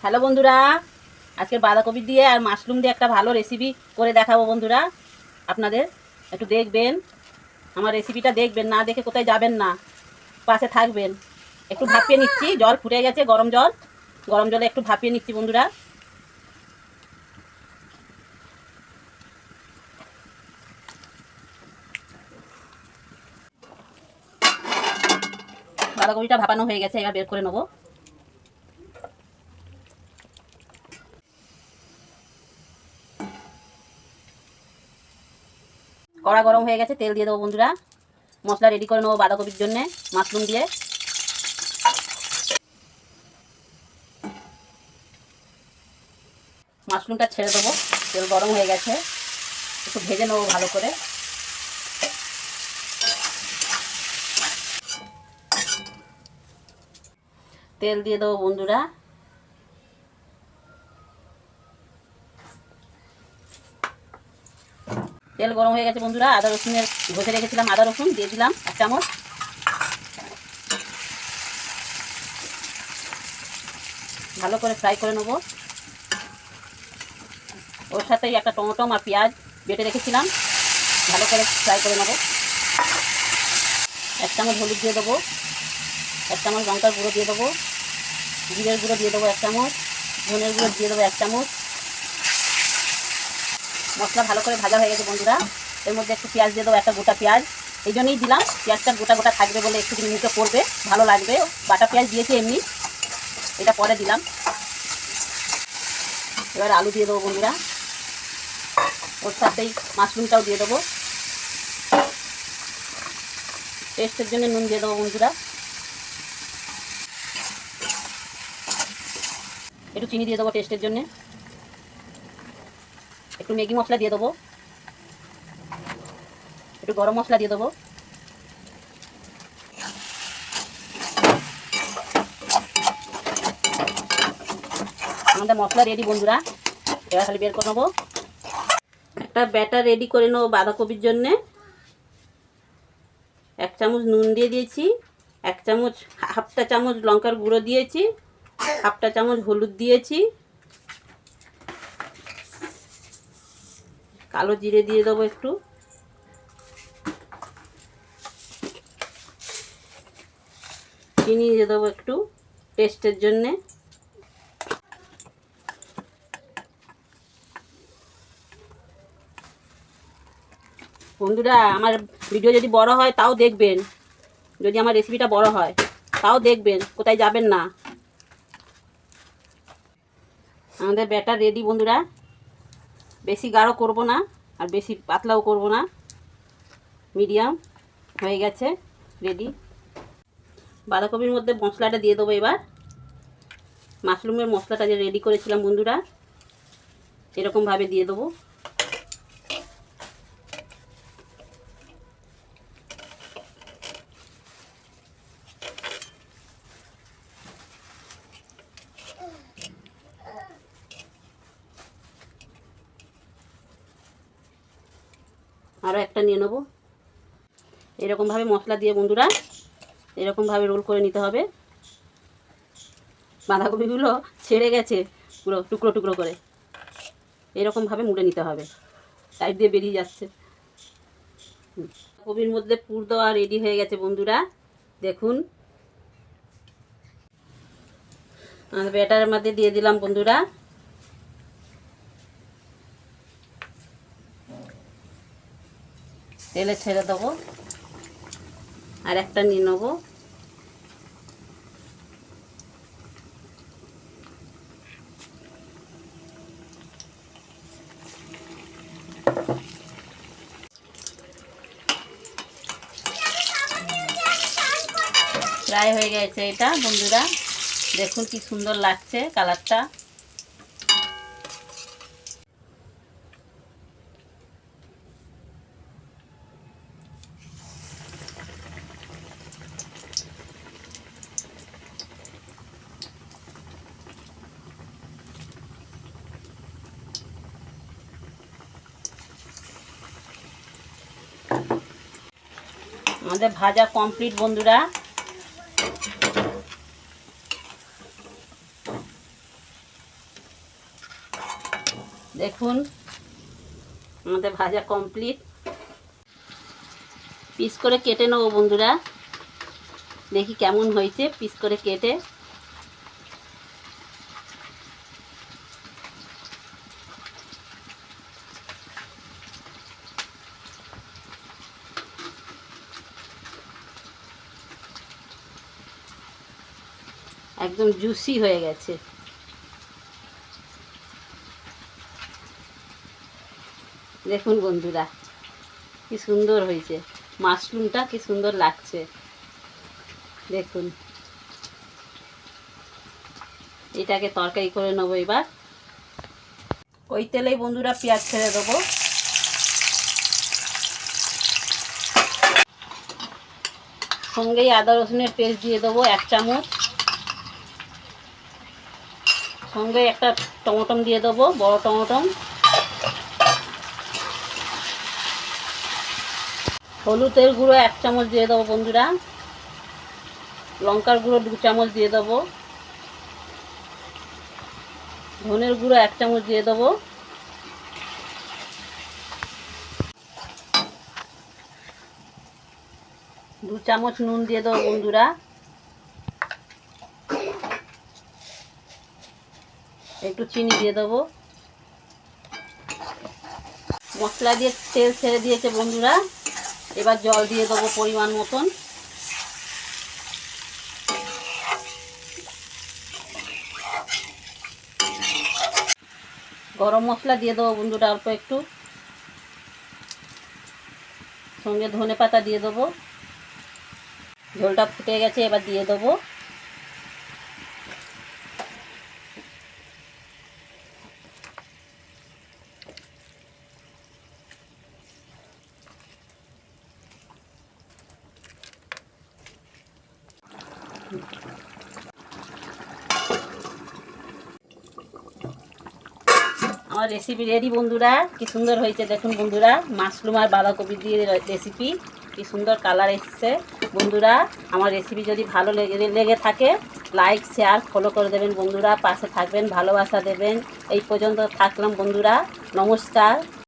Hello বন্ধুরা, আজকে বাঁধাকপি দিয়ে আর মাশরুম দিয়ে একটা ভালো রেসিপি করে দেখাবো বন্ধুরা। আপনাদের একটু দেখবেন, আমার রেসিপিটা দেখবেন, না দেখে কোথায় যাবেন না, পাশে থাকবেন। একটু ভাপিয়ে নিচ্ছি, জল ফুটে গেছে, গরম জলে একটু ভাপিয়ে নিচ্ছি বন্ধুরা। বাঁধাকপিটা ভাপানো হয়ে গেছে, এবার বের করে নেবো। কড়া গরম হয়ে গেছে, তেল দিয়ে দেবো বন্ধুরা। মশলা রেডি করে নেবো বাঁধাকপির জন্যে, মাশরুম দিয়ে। মাশরুমটা ছেড়ে দেবো, তেল গরম হয়ে গেছে, একটু ভেজে নেবো ভালো করে। তেল দিয়ে দেবো বন্ধুরা। তেল গরম হয়ে গেছে বন্ধুরা, আদা রসুনের ঘষে রেখেছিলাম, আদা রসুন দিয়ে দিলাম 1 চামচ। ভালো করে ফ্রাই করে নেবো। ওর সাথেই একটা টমেটো আর পেঁয়াজ বেটে রেখেছিলাম, ভালো করে ফ্রাই করে নেবো। 1 চামচ হলুদ দিয়ে দেবো, 1 চামচ লঙ্কার গুঁড়ো দিয়ে দেবো, জিরের গুঁড়ো দিয়ে দেবো 1 চামচ, ধনের গুঁড়ো দিয়ে দেবো 1 চামচ। মশলা ভালো করে ভাজা হয়ে গেছে বন্ধুরা, এর মধ্যে একটু পেঁয়াজ দিয়ে দেবো, একটা গোটা পেঁয়াজ। এই জন্যই দিলাম, পেঁয়াজটা গোটা গোটা থাকবে বলে একটু দিন মুখে পড়বে, ভালো লাগবে। বাটা পেঁয়াজ দিয়েছি এমনি, এটা পরে দিলাম। এবার আলু দিয়ে দেবো বন্ধুরা, ওর সাথেই মাশরুমটাও দিয়ে দেবো। টেস্টের জন্য নুন দিয়ে দেবো বন্ধুরা, একটু চিনি দিয়ে দেবো টেস্টের জন্য, একটু ম্যাগি মশলা দিয়ে দেবো, একটু গরম মশলা দিয়ে দেবো। আমাদের মশলা রেডি বন্ধুরা, এবার খালি বের করে নেবো। একটা ব্যাটার রেডি করে নেবো বাঁধাকপির জন্যে। 1 চামচ নুন দিয়ে দিয়েছি, 1 চামচ, হাফটা চামচ লঙ্কার গুঁড়ো দিয়েছি, হাফটা চামচ হলুদ দিয়েছি, কালো জিরে দিয়ে দেবো একটু, চিনি দিয়ে দেবো একটু টেস্টের জন্যে। বন্ধুরা, আমার ভিডিও যদি বড় হয় তাও দেখবেন, যদি আমার রেসিপিটা বড় হয় তাও দেখবেন, কোথায় যাবেন না। আমাদের ব্যাটার রেডি বন্ধুরা, বেশি গাঢ় করব না আর বেশি পাতলাও করব না, মিডিয়াম হয়ে গেছে রেডি। বাঁধাকপির মধ্যে মশলাটা দিয়ে দেবো এবার। মাশরুমের মশলাটা যে রেডি করেছিলাম বন্ধুরা, এরকমভাবে দিয়ে দেবো। আরও একটা নিয়ে নেবো। এরকমভাবে মশলা দিয়ে বন্ধুরা এরকমভাবে রোল করে নিতে হবে। বাঁধাকপিগুলো ছেড়ে গেছে পুরো টুকরো টুকরো করে, এরকমভাবে মুড়ে নিতে হবে, সাইড দিয়ে বেরিয়ে যাচ্ছে। কপির মধ্যে পুর দেওয়া রেডি হয়ে গেছে বন্ধুরা, দেখুন। আর ব্যাটারের মধ্যে দিয়ে দিলাম বন্ধুরা। তেলে ছেড়ে দেবো, আর একটা নিয়ে নেবো। ফ্রাই হয়ে গেছে এটা বন্ধুরা, দেখুন কি সুন্দর লাগছে কালারটা। আমাদের ভাজা কমপ্লিট বন্ধুরা। দেখুন আমাদের ভাজা কমপ্লিট। পিস করে কেটে নেবো বন্ধুরা, দেখি কেমন হয়েছে পিস করে কেটে। একদম জুসি হয়ে গেছে। দেখুন বন্ধুরা কি সুন্দর হয়েছে, মাশরুমটা কি সুন্দর লাগছে দেখুন। এটাকে তরকারি করে নেবো এবার। ওই তেলেই বন্ধুরা পেঁয়াজ ছেড়ে দেবো। সঙ্গেই আদা রসুনের পেস্ট দিয়ে দেবো 1 চামচ। সঙ্গে একটা টমেটো দিয়ে দেবো, বড় টমেটো। হলুদের গুঁড়ো 1 চামচ দিয়ে দেবো বন্ধুরা। লঙ্কার গুঁড়ো 2 চামচ দিয়ে দেবো। ধনের গুঁড়ো 1 চামচ দিয়ে দেবো। দু চামচ নুন দিয়ে দেবো বন্ধুরা। একটু চিনি দিয়ে দেবো। মশলা দিয়ে তেল ছেড়ে দিয়েছে বন্ধুরা, এবার জল দিয়ে দেবো পরিমাণ মতন। গরম মশলা দিয়ে দেবো বন্ধুরা অল্প একটু, সঙ্গে ধনে পাতা দিয়ে দেবো। ঝোলটা ফুটে গেছে, এবার দিয়ে দেবো আমার রেসিপি রেডি বন্ধুরা। কি সুন্দর হয়েছে দেখুন বন্ধুরা, মাশরুম আর বাঁধাকপি দিয়ে রেসিপি। কি সুন্দর কালার এসছে বন্ধুরা। আমার রেসিপি যদি ভালো লেগে থাকে লাইক শেয়ার ফলো করে দেবেন বন্ধুরা, পাশে থাকবেন, ভালোবাসা দেবেন। এই পর্যন্ত থাকলাম বন্ধুরা, নমস্কার।